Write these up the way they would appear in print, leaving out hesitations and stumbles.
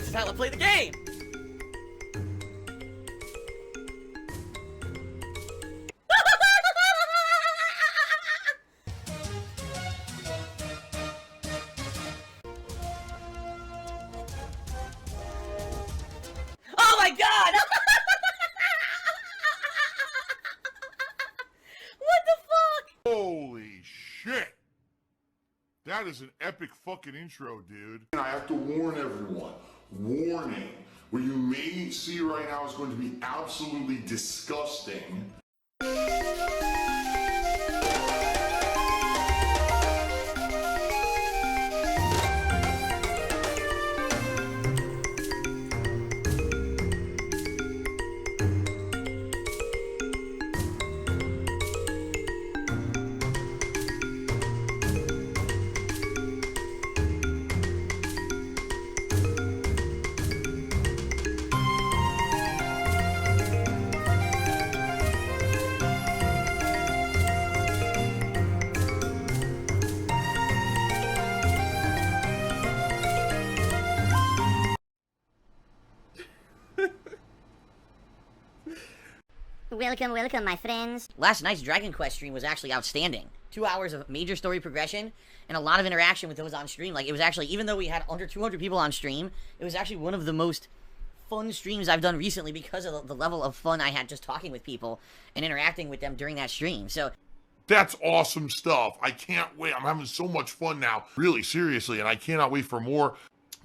This is how I play the game! Oh my god! What the fuck? Holy shit! That is an epic fucking intro, dude. And I have to warn everyone. Warning. What you may see right now is going to be absolutely disgusting. Welcome, welcome, my friends. Last night's Dragon Quest stream was actually outstanding. 2 hours of major story progression and a lot of interaction with those on stream. Like, it was actually, even though we had under 200 people on stream, it was actually one of the most fun streams I've done recently because of the level of fun I had just talking with people and interacting with them during that stream. So That's awesome stuff. I can't wait. I'm having so much fun now. Really, seriously, and I cannot wait for more.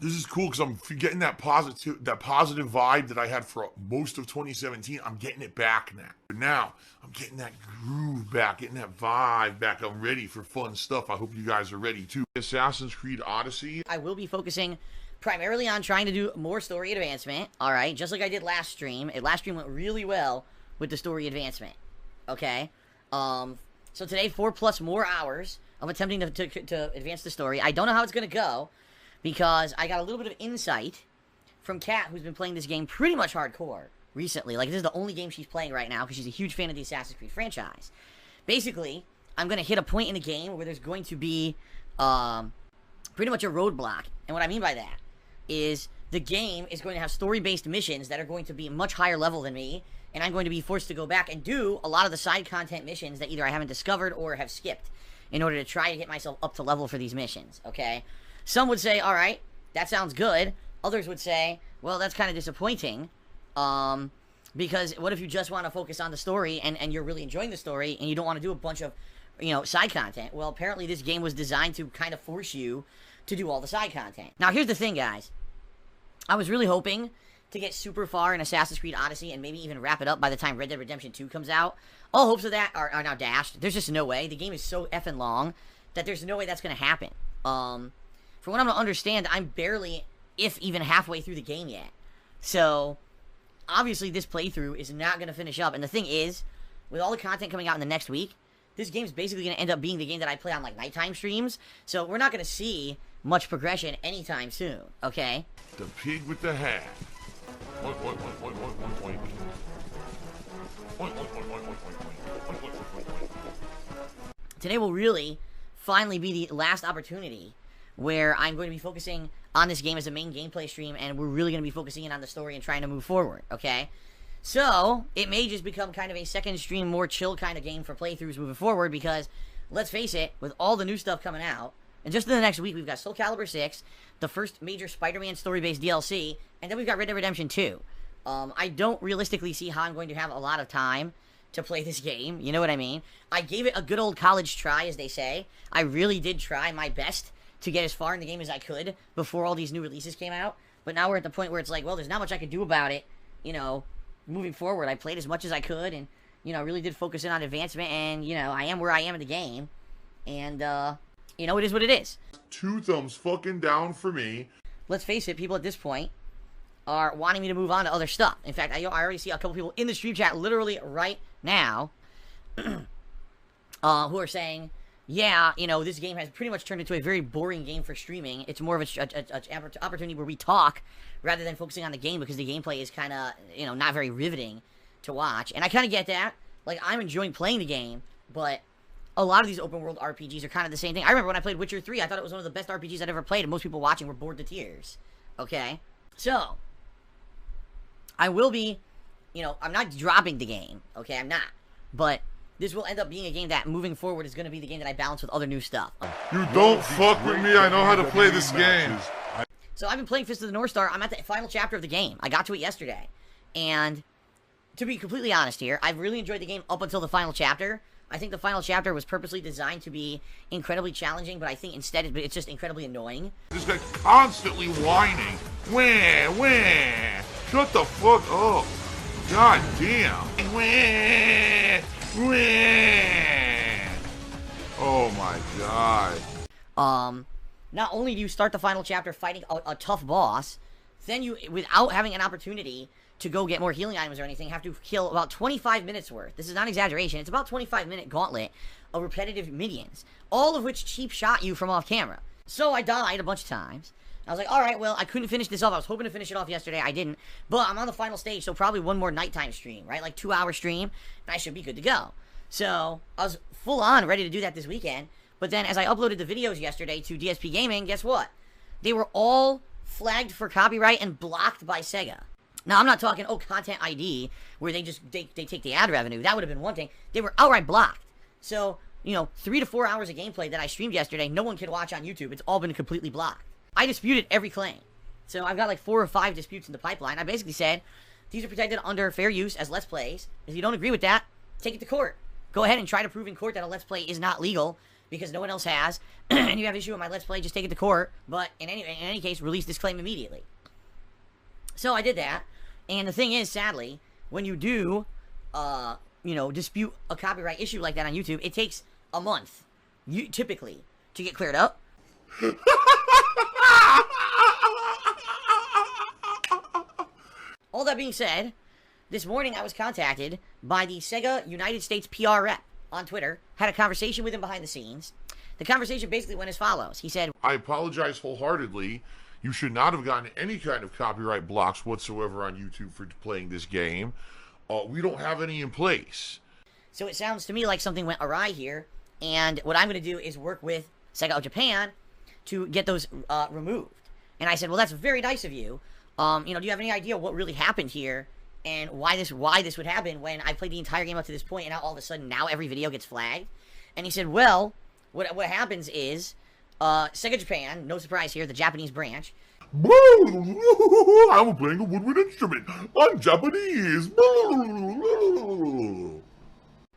This is cool because I'm getting that positive vibe that I had for most of 2017. I'm getting it back now. Now, I'm getting that groove back, getting that vibe back. I'm ready for fun stuff. I hope you guys are ready too. Assassin's Creed Odyssey. I will be focusing primarily on trying to do more story advancement, alright? Just like I did last stream. Last stream went really well with the story advancement, okay? So today, 4+ more hours of attempting to advance the story. I don't know how it's going to go, because I got a little bit of insight from Kat, who's been playing this game pretty much hardcore recently. Like, this is the only game she's playing right now, because she's a huge fan of the Assassin's Creed franchise. Basically, I'm going to hit a point in the game where there's going to be pretty much a roadblock. And what I mean by that is the game is going to have story-based missions that are going to be much higher level than me, and I'm going to be forced to go back and do a lot of the side content missions that either I haven't discovered or have skipped in order to try to get myself up to level for these missions, okay? Some would say, alright, that sounds good. Others would say, well, that's kind of disappointing, because what if you just want to focus on the story and you're really enjoying the story and you don't want to do a bunch of, side content? Well, apparently this game was designed to kind of force you to do all the side content. Now, here's the thing, guys. I was really hoping to get super far in Assassin's Creed Odyssey and maybe even wrap it up by the time Red Dead Redemption 2 comes out. All hopes of that are now dashed. There's just no way. The game is so effing long that there's no way that's going to happen. From what I'm going to understand, I'm barely, if even halfway through the game yet. So, obviously this playthrough is not going to finish up. And the thing is, with all the content coming out in the next week, this game's basically going to end up being the game that I play on, like, nighttime streams. So, we're not going to see much progression anytime soon, okay? The pig with the hat. Today will really finally be the last opportunity where I'm going to be focusing on this game as a main gameplay stream, and we're really going to be focusing in on the story and trying to move forward, okay? So, it may just become kind of a second stream, more chill kind of game for playthroughs moving forward, because, let's face it, with all the new stuff coming out, and just in the next week, we've got Soul Calibur 6, the first major Spider-Man story-based DLC, and then we've got Red Dead Redemption 2. I don't realistically see how I'm going to have a lot of time to play this game, you know what I mean? I gave it a good old college try, as they say. I really did try my best to get as far in the game as I could before all these new releases came out, but now we're at the point where it's like, well, there's not much I can do about it, moving forward. I played as much as I could, and, really did focus in on advancement, and, I am where I am in the game, and, it is what it is. 2 thumbs fucking down for me. Let's face it, people at this point are wanting me to move on to other stuff. In fact, I already see a couple people in the stream chat literally right now who are saying, yeah, this game has pretty much turned into a very boring game for streaming. It's more of an opportunity where we talk rather than focusing on the game, because the gameplay is kind of, not very riveting to watch. And I kind of get that. Like, I'm enjoying playing the game, but a lot of these open world RPGs are kind of the same thing. I remember when I played Witcher 3, I thought it was one of the best RPGs I'd ever played, and most people watching were bored to tears. Okay? So, I will be, I'm not dropping the game, okay, I'm not, but this will end up being a game that, moving forward, is going to be the game that I balance with other new stuff. You don't fuck with me, I know how to play this game. So I've been playing Fist of the North Star. I'm at the final chapter of the game. I got to it yesterday, and to be completely honest here, I've really enjoyed the game up until the final chapter. I think the final chapter was purposely designed to be incredibly challenging, but I think instead it's just incredibly annoying. This guy constantly whining. Wah. Shut the fuck up. God damn. Wah. Oh my god. Not only do you start the final chapter fighting a tough boss, then you, without having an opportunity to go get more healing items or anything, have to kill about 25 minutes worth. This is not exaggeration. It's about 25-minute gauntlet of repetitive minions, all of which cheap shot you from off camera. So I died a bunch of times. I was like, alright, well, I couldn't finish this off. I was hoping to finish it off yesterday. I didn't. But I'm on the final stage, so probably one more nighttime stream, right? Like 2-hour stream, and I should be good to go. So I was full on ready to do that this weekend. But then as I uploaded the videos yesterday to DsPgaming, guess what? They were all flagged for copyright and blocked by Sega. Now, I'm not talking, content ID, where they take the ad revenue. That would have been one thing. They were outright blocked. So, 3 to 4 hours of gameplay that I streamed yesterday, no one can watch on YouTube. It's all been completely blocked. I disputed every claim. So I've got like 4 or 5 disputes in the pipeline. I basically said, these are protected under fair use as Let's Plays. If you don't agree with that, take it to court. Go ahead and try to prove in court that a Let's Play is not legal, because no one else has, and you have issue with my Let's Play, just take it to court. But in any case, release this claim immediately. So I did that. And the thing is, sadly, when you do, dispute a copyright issue like that on YouTube, it takes a month, typically, to get cleared up. All that being said, this morning I was contacted by the Sega United States PR rep on Twitter, had a conversation with him behind the scenes. The conversation basically went as follows. He said, I apologize wholeheartedly. You should not have gotten any kind of copyright blocks whatsoever on YouTube for playing this game. We don't have any in place. So it sounds to me like something went awry here, and what I'm going to do is work with Sega of Japan to get those removed. And I said, well, that's very nice of you. Do you have any idea what really happened here and why this would happen when I played the entire game up to this point, and now all of a sudden now every video gets flagged? And he said, well, what happens is Sega Japan, no surprise here, the Japanese branch. I'm playing a woodwind instrument. I'm Japanese.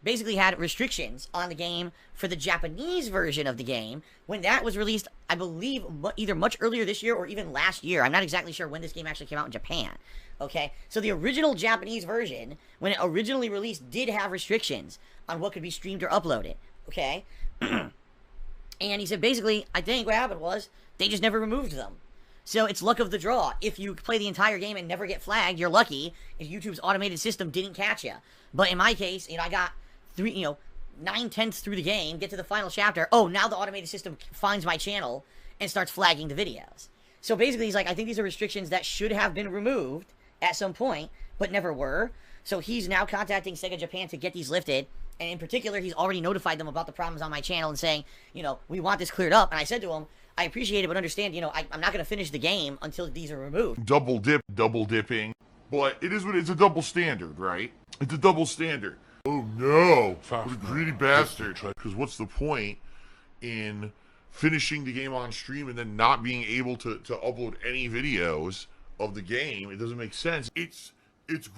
Basically had restrictions on the game for the Japanese version of the game when that was released, I believe, either much earlier this year or even last year. I'm not exactly sure when this game actually came out in Japan. Okay, so the original Japanese version, when it originally released, did have restrictions on what could be streamed or uploaded. Okay? And he said, basically, I think what happened was, they just never removed them. So it's luck of the draw. If you play the entire game and never get flagged, you're lucky if YouTube's automated system didn't catch you. But in my case, I got 9/10 through the game, get to the final chapter. Oh, now the automated system finds my channel and starts flagging the videos. So basically, he's like, I think these are restrictions that should have been removed at some point, but never were. So he's now contacting Sega Japan to get these lifted. And in particular, he's already notified them about the problems on my channel and saying, we want this cleared up. And I said to him, I appreciate it, but understand, I'm not going to finish the game until these are removed. Double dipping. But it's a double standard, right? It's a double standard. Oh no, what a greedy bastard. Because what's the point in finishing the game on stream and then not being able to upload any videos of the game? It doesn't make sense. It's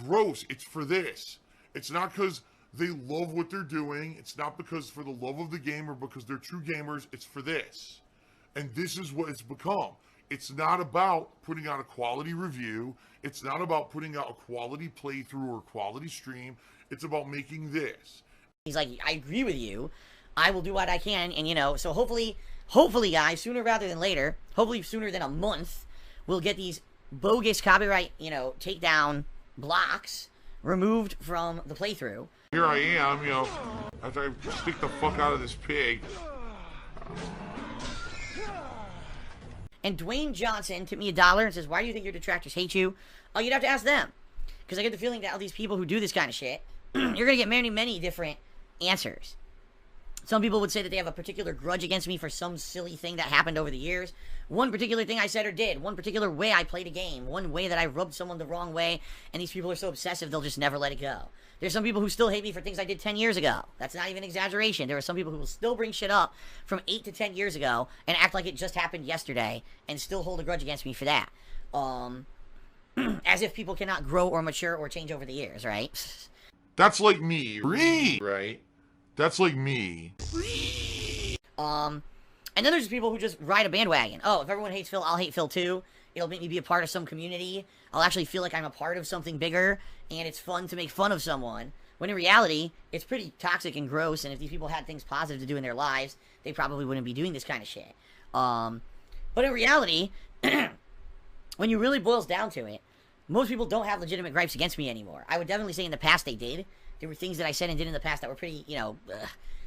gross. It's for this. It's not because they love what they're doing. It's not because for the love of the game or because they're true gamers. It's for this. And this is what it's become. It's not about putting out a quality review. It's not about putting out a quality playthrough or quality stream. It's about making this. He's like, I agree with you. I will do what I can. And, so hopefully, guys, sooner rather than later, hopefully sooner than a month, we'll get these bogus copyright, takedown blocks removed from the playthrough. Here I am, after I stick the fuck out of this pig. And Dwayne Johnson tipped me $1 and says, why do you think your detractors hate you? Oh, you'd have to ask them. Because I get the feeling that all these people who do this kind of shit, you're going to get many, many different answers. Some people would say that they have a particular grudge against me for some silly thing that happened over the years. One particular thing I said or did, one particular way I played a game, one way that I rubbed someone the wrong way, and these people are so obsessive they'll just never let it go. There's some people who still hate me for things I did 10 years ago. That's not even exaggeration. There are some people who will still bring shit up from 8 to 10 years ago and act like it just happened yesterday and still hold a grudge against me for that. As if people cannot grow or mature or change over the years, right? That's like me, right? That's like me. And then there's people who just ride a bandwagon. Oh, if everyone hates Phil, I'll hate Phil too. It'll make me be a part of some community. I'll actually feel like I'm a part of something bigger, and it's fun to make fun of someone. When in reality, it's pretty toxic and gross, and if these people had things positive to do in their lives, they probably wouldn't be doing this kind of shit. But in reality, when you really boils down to it, most people don't have legitimate gripes against me anymore. I would definitely say in the past they did. There were things that I said and did in the past that were pretty,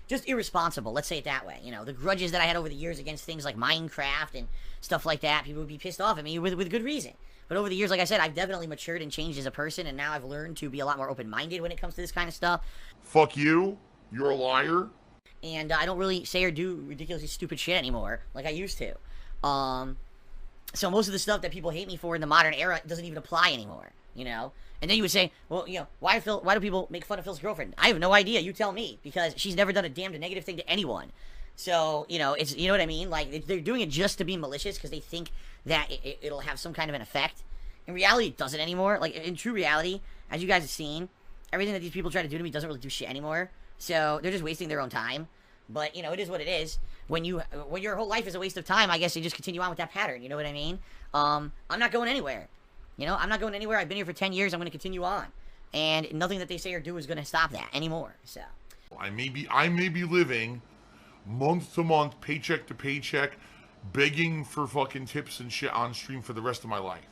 just irresponsible. Let's say it that way. The grudges that I had over the years against things like Minecraft and stuff like that, people would be pissed off at me with good reason. But over the years, like I said, I've definitely matured and changed as a person, and now I've learned to be a lot more open-minded when it comes to this kind of stuff. Fuck you. You're a liar. And I don't really say or do ridiculously stupid shit anymore like I used to. So most of the stuff that people hate me for in the modern era doesn't even apply anymore, And then you would say, well, why do people make fun of Phil's girlfriend? I have no idea. You tell me, because she's never done a damned negative thing to anyone. So, it's, you know what I mean? Like, they're doing it just to be malicious because they think that it'll have some kind of an effect. In reality, it doesn't anymore. Like, in true reality, as you guys have seen, everything that these people try to do to me doesn't really do shit anymore. So, they're just wasting their own time. But, it is what it is. When your whole life is a waste of time, I guess you just continue on with that pattern. You know what I mean? I'm not going anywhere. I'm not going anywhere. I've been here for 10 years. I'm going to continue on. And nothing that they say or do is going to stop that anymore. So I may be living month to month, paycheck to paycheck, begging for fucking tips and shit on stream for the rest of my life.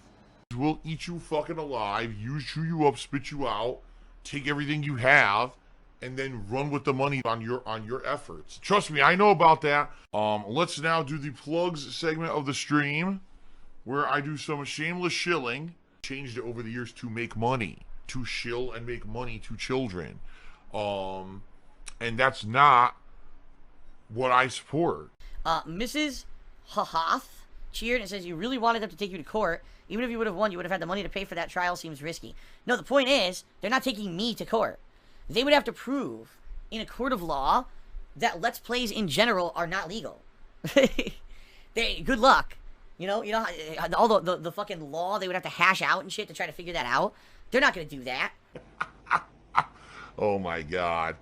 We'll eat you fucking alive, chew you up, spit you out, take everything you have, and then run with the money on your efforts. Trust me, I know about that. Let's now do the plugs segment of the stream, where I do some shameless shilling. Changed it over the years to make money, to shill and make money to children. And that's not what I support. Mrs. Hahath cheered and says, you really wanted them to take you to court. Even if you would have won, you would have had the money to pay for that trial. Seems risky. No, the point is, they're not taking me to court. They would have to prove in a court of law that Let's Plays in general are not legal. Good luck. All the fucking law they would have to hash out and shit to try to figure that out. They're not going to do that. Oh my god.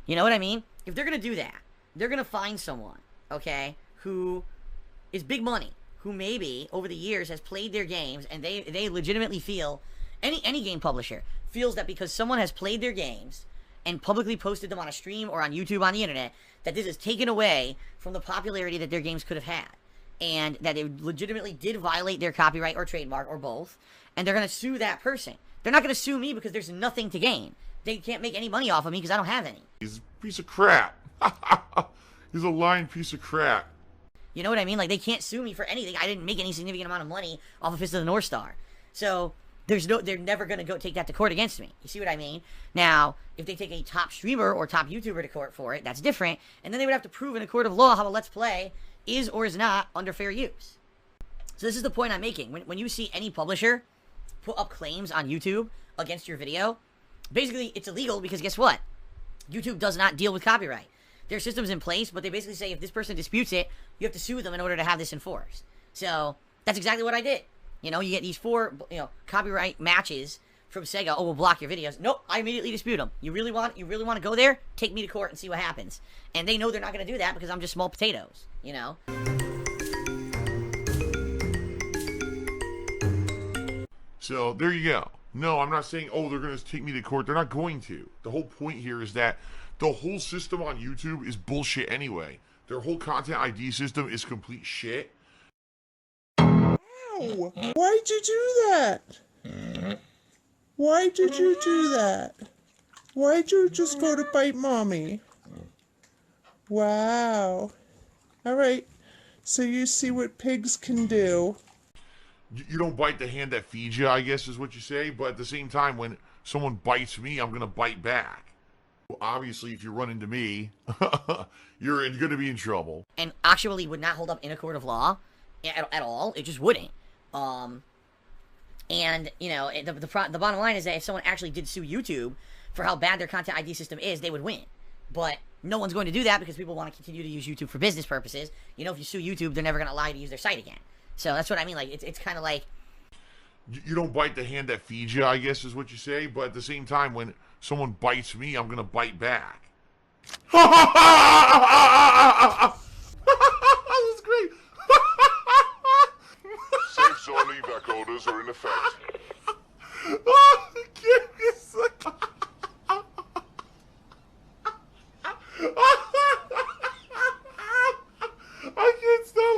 You know what I mean? If they're going to do that, they're going to find someone, okay, who is big money, who maybe over the years has played their games, and they legitimately feel, any game publisher feels that because someone has played their games and publicly posted them on a stream or on YouTube on the internet, that this is taken away from the popularity that their games could have had. And that they legitimately did violate their copyright or trademark or both, and they're going to sue that person. They're not going to sue me because there's nothing to gain. They can't make any money off of me because I don't have any. He's a piece of crap. He's a lying piece of crap. You know what I mean? Like, they can't sue me for anything. I didn't make any significant amount of money off of Fist of the North Star. So they're never going to go take that to court against me. You see what I mean? Now, if they take a top streamer or top YouTuber to court for it, that's different. And then they would have to prove in a court of law how a Let's Play is or is not under fair use. So this is the point I'm making. When you see any publisher put up claims on YouTube against your video, basically it's illegal because guess what? YouTube does not deal with copyright. There are systems in place, but they basically say if this person disputes it, you have to sue them in order to have this enforced. So that's exactly what I did. You get these 4, copyright matches from Sega. Oh, we'll block your videos. Nope, I immediately dispute them. You really want to go there? Take me to court and see what happens. And they know they're not going to do that because I'm just small potatoes. So there you go. No, I'm not saying, oh, they're going to take me to court. They're not going to. The whole point here is that the whole system on YouTube is bullshit anyway. Their whole content ID system is complete shit. Ow! Why'd you do that? Why did you do that? Why'd you just go to bite mommy? Wow. Alright, so you see what pigs can do. You don't bite the hand that feeds you, I guess is what you say. But at the same time, when someone bites me, I'm going to bite back. Obviously, if you run into me, you're going to be in trouble. And actually would not hold up in a court of law at all. It just wouldn't. And, you know, the bottom line is that if someone actually did sue YouTube for how bad their content ID system is, they would win. But no one's going to do that because people want to continue to use YouTube for business purposes. You know, if you sue YouTube, they're never going to allow you to use their site again. So that's what I mean. Like, it's kind of like... You don't bite the hand that feeds you, I guess is what you say. But at the same time, when someone bites me, I'm going to bite back. That was great. Safe zone evac orders are in effect. Give me a second. I can't stop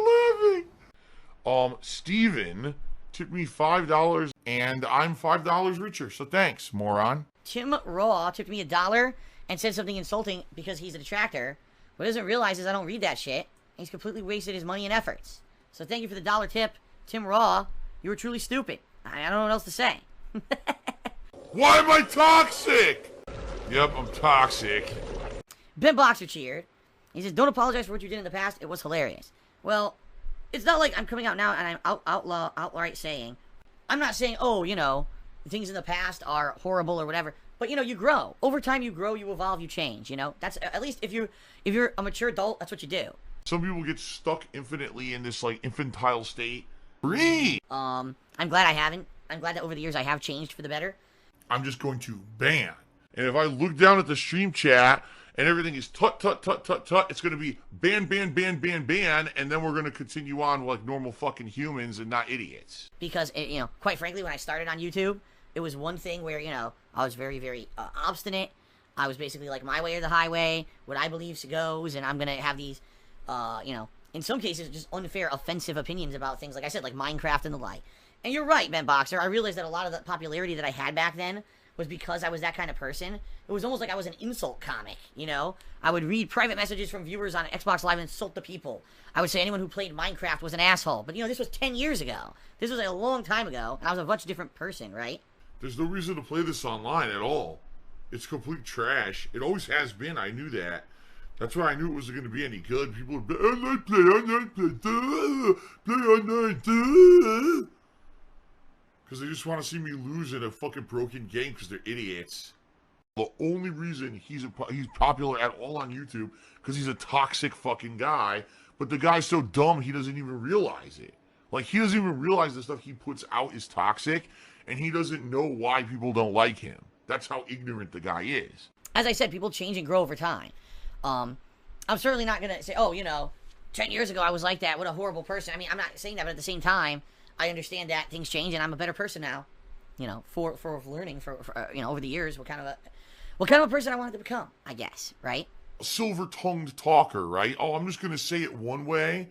laughing. Steven took me $5 and I'm $5 richer, so thanks, moron. Tim Raw took me $1 and said something insulting because he's a detractor. What he doesn't realize is I don't read that shit. He's completely wasted his money and efforts. So thank you for the $1 tip, Tim Raw. You were truly stupid. I don't know what else to say. Why am I toxic? Yep, I'm toxic. Ben Boxer cheered. He says, don't apologize for what you did in the past. It was hilarious. Well, it's not like I'm coming out now and I'm outright saying, I'm not saying, oh, you know, things in the past are horrible or whatever. But, you know, you grow. Over time, you grow, you evolve, you change, you know? That's, at least if you're a mature adult, that's what you do. Some people get stuck infinitely in this, like, infantile state. Free! I'm glad I haven't. I'm glad that over the years I have changed for the better. I'm just going to ban. And if I look down at the stream chat and everything is tut, tut, tut, tut, tut, it's going to be ban, ban, ban, ban, ban, and then we're going to continue on like normal fucking humans and not idiots. Because, you know, quite frankly, when I started on YouTube, it was one thing where, you know, I was very, very obstinate. I was basically like, my way or the highway, what I believe goes, and I'm going to have these, you know, in some cases, just unfair, offensive opinions about things, like I said, like Minecraft and the like. And you're right, Ben Boxer. I realized that a lot of the popularity that I had back then was because I was that kind of person. It was almost like I was an insult comic, you know? I would read private messages from viewers on Xbox Live and insult the people. I would say anyone who played Minecraft was an asshole. But, you know, this was 10 years ago. This was a long time ago, and I was a much different person, right? There's no reason to play this online at all. It's complete trash. It always has been. I knew that. That's why I knew it wasn't going to be any good. People would be, online, play online, play online, because they just want to see me lose in a fucking broken game because they're idiots. The only reason he's popular at all on YouTube because he's a toxic fucking guy, but the guy's so dumb he doesn't even realize it. Like, he doesn't even realize the stuff he puts out is toxic, and he doesn't know why people don't like him. That's how ignorant the guy is. As I said, people change and grow over time. I'm certainly not going to say, oh, you know, 10 years ago I was like that. What a horrible person. I mean, I'm not saying that, but at the same time, I understand that things change and I'm a better person now. You know, for learning, for you know, over the years, what kind of a person I wanted to become, I guess, right? Silver-tongued talker, right? Oh, I'm just going to say it one way,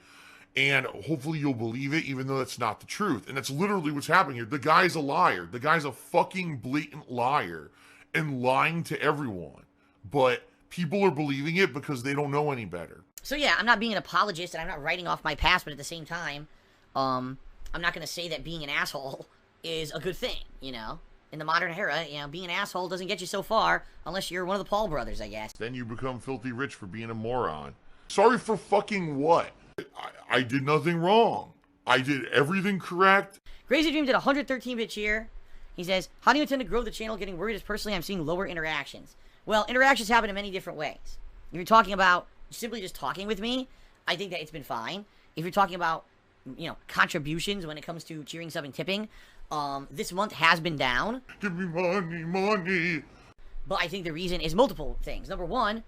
and hopefully you'll believe it, even though that's not the truth. And that's literally what's happening here. The guy's a liar. The guy's a fucking blatant liar and lying to everyone. But people are believing it because they don't know any better. So yeah, I'm not being an apologist and I'm not writing off my past, but at the same time, I'm not going to say that being an asshole is a good thing, you know? In the modern era, you know, being an asshole doesn't get you so far unless you're one of the Paul brothers, I guess. Then you become filthy rich for being a moron. Sorry for fucking what? I did nothing wrong. I did everything correct. Crazy Dream did 113-bit cheer. He says, how do you intend to grow the channel? Getting worried as personally I'm seeing lower interactions. Well, interactions happen in many different ways. If you're talking about simply just talking with me, I think that it's been fine. If you're talking about, you know, contributions when it comes to cheering, subbing, tipping, this month has been down. Give me money, money. But I think the reason is multiple things. Number one,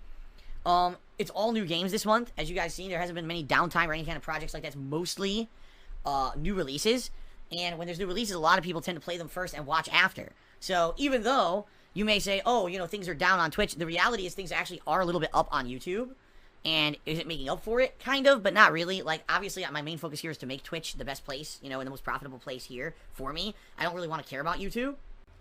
it's all new games this month. As you guys seen, there hasn't been many downtime or any kind of projects like that. It's mostly new releases. And when there's new releases, a lot of people tend to play them first and watch after. So even though you may say, oh, you know, things are down on Twitch, the reality is things actually are a little bit up on YouTube. And is it making up for it? Kind of, but not really. Like, obviously, my main focus here is to make Twitch the best place, you know, and the most profitable place here for me. I don't really want to care about YouTube.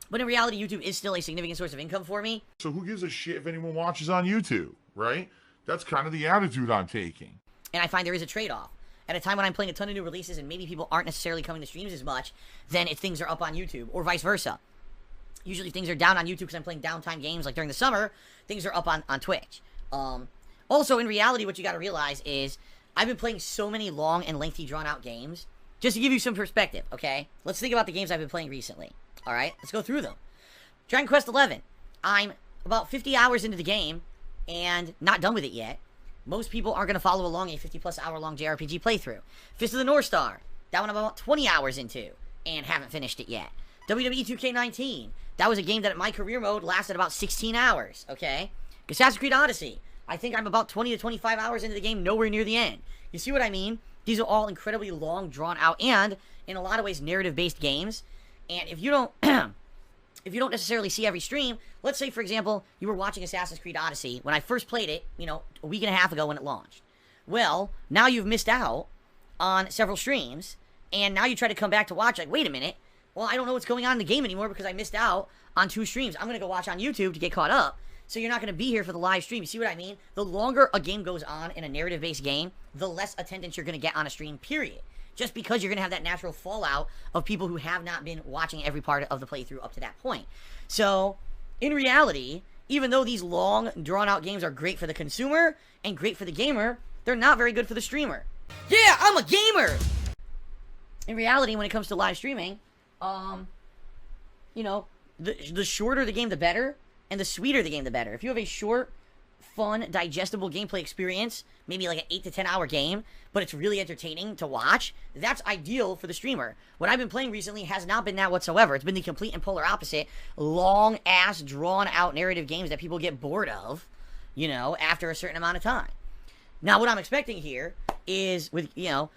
But in reality, YouTube is still a significant source of income for me. So who gives a shit if anyone watches on YouTube, right? That's kind of the attitude I'm taking. And I find there is a trade-off. At a time when I'm playing a ton of new releases and maybe people aren't necessarily coming to streams as much, then if things are up on YouTube, or vice versa. Usually things are down on YouTube because I'm playing downtime games. Like during the summer, things are up on Twitch. Also, in reality, what you got to realize is I've been playing so many long and lengthy drawn-out games. Just to give you some perspective, okay? Let's think about the games I've been playing recently. All right? Let's go through them. Dragon Quest XI. I'm about 50 hours into the game and not done with it yet. Most people aren't going to follow along a 50-plus hour-long JRPG playthrough. Fist of the North Star. That one I'm about 20 hours into and haven't finished it yet. WWE 2K19. That was a game that my career mode lasted about 16 hours, okay? Assassin's Creed Odyssey. I think I'm about 20 to 25 hours into the game, nowhere near the end. You see what I mean? These are all incredibly long, drawn out, and in a lot of ways narrative-based games. And if you don't if you don't necessarily see every stream, let's say, for example, you were watching Assassin's Creed Odyssey when I first played it, you know, a week and a half ago when it launched. Well, now you've missed out on several streams, and now you try to come back to watch, like, wait a minute, well, I don't know what's going on in the game anymore because I missed out on 2 streams. I'm going to go watch on YouTube to get caught up, so you're not going to be here for the live stream. You see what I mean? The longer a game goes on in a narrative-based game, the less attendance you're going to get on a stream, period. Just because you're going to have that natural fallout of people who have not been watching every part of the playthrough up to that point. So, in reality, even though these long, drawn-out games are great for the consumer and great for the gamer, they're not very good for the streamer. Yeah, I'm a gamer! In reality, when it comes to live streaming, you know, the shorter the game, the better, and the sweeter the game, the better. If you have a short, fun, digestible gameplay experience, maybe like an 8 to 10 hour game, but it's really entertaining to watch, that's ideal for the streamer. What I've been playing recently has not been that whatsoever. It's been the complete and polar opposite. Long-ass, drawn-out narrative games that people get bored of, you know, after a certain amount of time. Now, what I'm expecting here is, with, you know,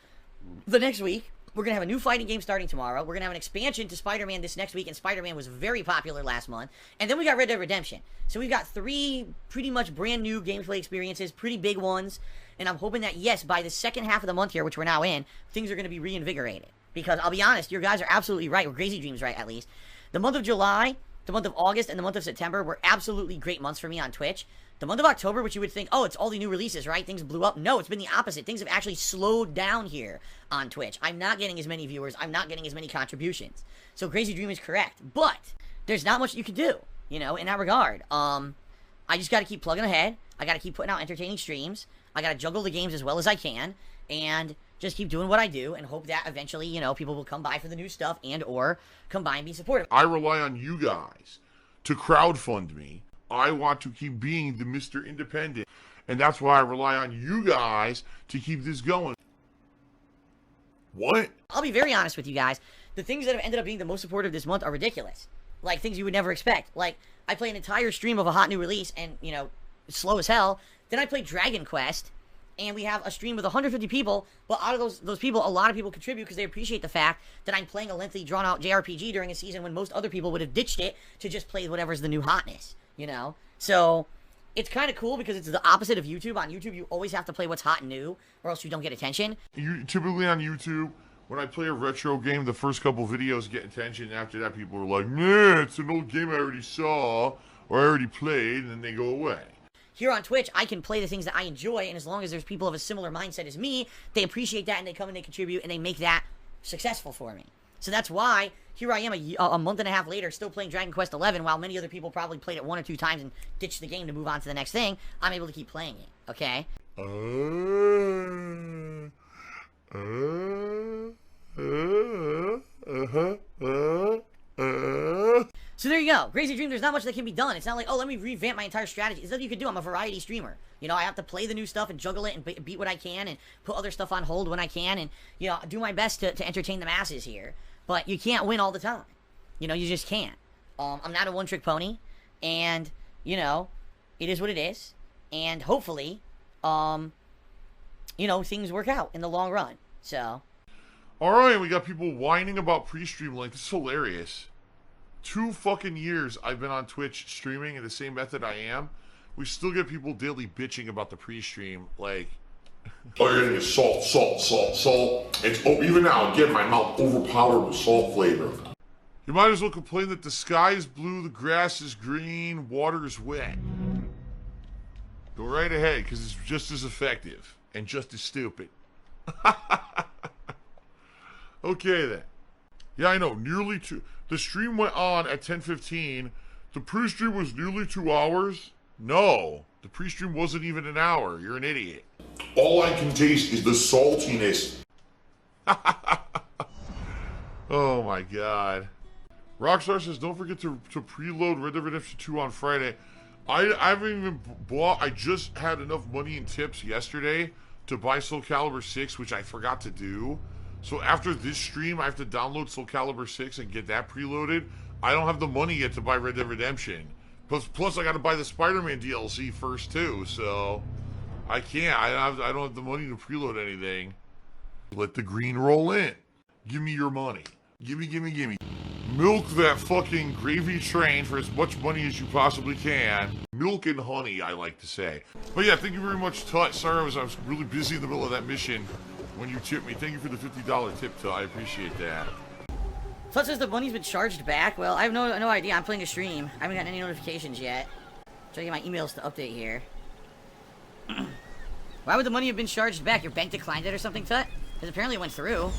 the next week, we're going to have a new fighting game starting tomorrow. We're going to have an expansion to Spider-Man this next week, and Spider-Man was very popular last month. And then we got Red Dead Redemption. So we've got 3 pretty much brand new gameplay experiences, pretty big ones. And I'm hoping that, yes, by the second half of the month here, which we're now in, things are going to be reinvigorated. Because I'll be honest, your guys are absolutely right, or Crazy Dream's right at least. The month of July, the month of August, and the month of September were absolutely great months for me on Twitch. The month of October, which you would think, oh, it's all the new releases, right? Things blew up. No, it's been the opposite. Things have actually slowed down here on Twitch. I'm not getting as many viewers. I'm not getting as many contributions. So Crazy Dream is correct. But there's not much you can do, you know, in that regard. I just got to keep plugging ahead. I got to keep putting out entertaining streams. I got to juggle the games as well as I can. And just keep doing what I do and hope that eventually, you know, people will come by for the new stuff and or come by and be supportive. I rely on you guys to crowdfund me. I want to keep being the Mr. Independent, and that's why I rely on you guys to keep this going. What? I'll be very honest with you guys. The things that have ended up being the most supportive this month are ridiculous. Like, things you would never expect. Like, I play an entire stream of a hot new release, and, you know, slow as hell. Then I play Dragon Quest, and we have a stream with 150 people, but out of those people, a lot of people contribute because they appreciate the fact that I'm playing a lengthy, drawn-out JRPG during a season when most other people would have ditched it to just play whatever's the new hotness. You know? So, it's kind of cool because it's the opposite of YouTube. On YouTube, you always have to play what's hot and new, or else you don't get attention. Typically on YouTube, when I play a retro game, the first couple videos get attention, and after that people are like, nah, it's an old game I already saw, or I already played, and then they go away. Here on Twitch, I can play the things that I enjoy, and as long as there's people of a similar mindset as me, they appreciate that, and they come and they contribute, and they make that successful for me. So that's why here I am a month and a half later still playing Dragon Quest XI, while many other people probably played it 1 or 2 times and ditched the game to move on to the next thing. I'm able to keep playing it, okay? So there you go. Crazy Dream, there's not much that can be done. It's not like, oh, let me revamp my entire strategy. It's nothing you can do. I'm a variety streamer. You know, I have to play the new stuff and juggle it and beat what I can and put other stuff on hold when I can and, you know, do my best to entertain the masses here. But you can't win all the time. You know, you just can't. I'm not a one-trick pony. And, you know, it is what it is. And hopefully, you know, things work out in the long run. So. Alright, we got people whining about pre-stream length. It's hilarious. 2 fucking years I've been on Twitch streaming in the same method I am. We still get people daily bitching about the pre-stream, like... Oh, you're getting salt. It's, oh, even now, again, my mouth overpowered with salt flavor. You might as well complain that the sky is blue, the grass is green, water is wet. Go right ahead, because it's just as effective and just as stupid. Okay, then. Yeah, I know. Nearly two. The stream went on at 10:15. The pre-stream was nearly 2 hours. No, the pre-stream wasn't even an hour. You're an idiot. All I can taste is the saltiness. Oh my god. Rockstar says, don't forget to preload Red Dead Redemption 2 on Friday. I haven't even bought. I just had enough money and tips yesterday to buy Soul Calibur 6, which I forgot to do. So after this stream, I have to download Soul Calibur 6 and get that preloaded. I don't have the money yet to buy Red Dead Redemption. Plus I got to buy the Spider-Man DLC first too. So I can't. I don't have the money to preload anything. Let the green roll in. Give me your money. Gimme. Milk that fucking gravy train for as much money as you possibly can. Milk and honey, I like to say. But yeah, thank you very much, Tut. Sorry, I was really busy in the middle of that mission when you tipped me. Thank you for the $50 tip, Tut. I appreciate that. Tut says the money's been charged back. Well, I have no idea. I'm playing a stream. I haven't gotten any notifications yet. Trying to get my emails to update here. Why would the money have been charged back? Your bank declined it or something, Tut? Because apparently it went through.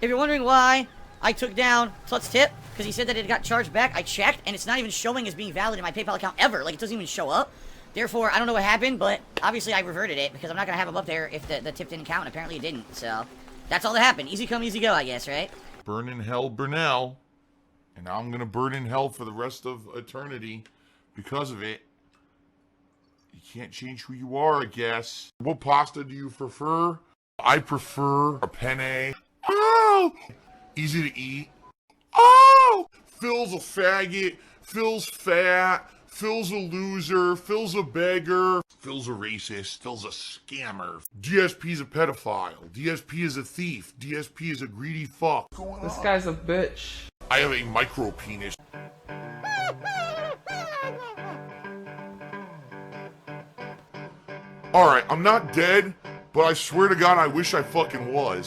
If you're wondering why I took down Tut's tip, because he said that it got charged back, I checked, and it's not even showing as being valid in my PayPal account ever. Like, it doesn't even show up. Therefore, I don't know what happened, but obviously I reverted it, because I'm not going to have him up there if the tip didn't count, and apparently it didn't. So, that's all that happened. Easy come, easy go, I guess, right? Burn in hell, Burnell. And now I'm going to burn in hell for the rest of eternity because of it. You can't change who you are, I guess. What pasta do you prefer? I prefer a penne. Oh! Easy to eat. Oh! Phil's a faggot. Phil's fat. Phil's a loser. Phil's a beggar. Phil's a racist. Phil's a scammer. DSP's a pedophile. DSP is a thief. DSP is a greedy fuck. This guy's a bitch. I have a micro penis. Alright, I'm not dead, but I swear to God I wish I fucking was.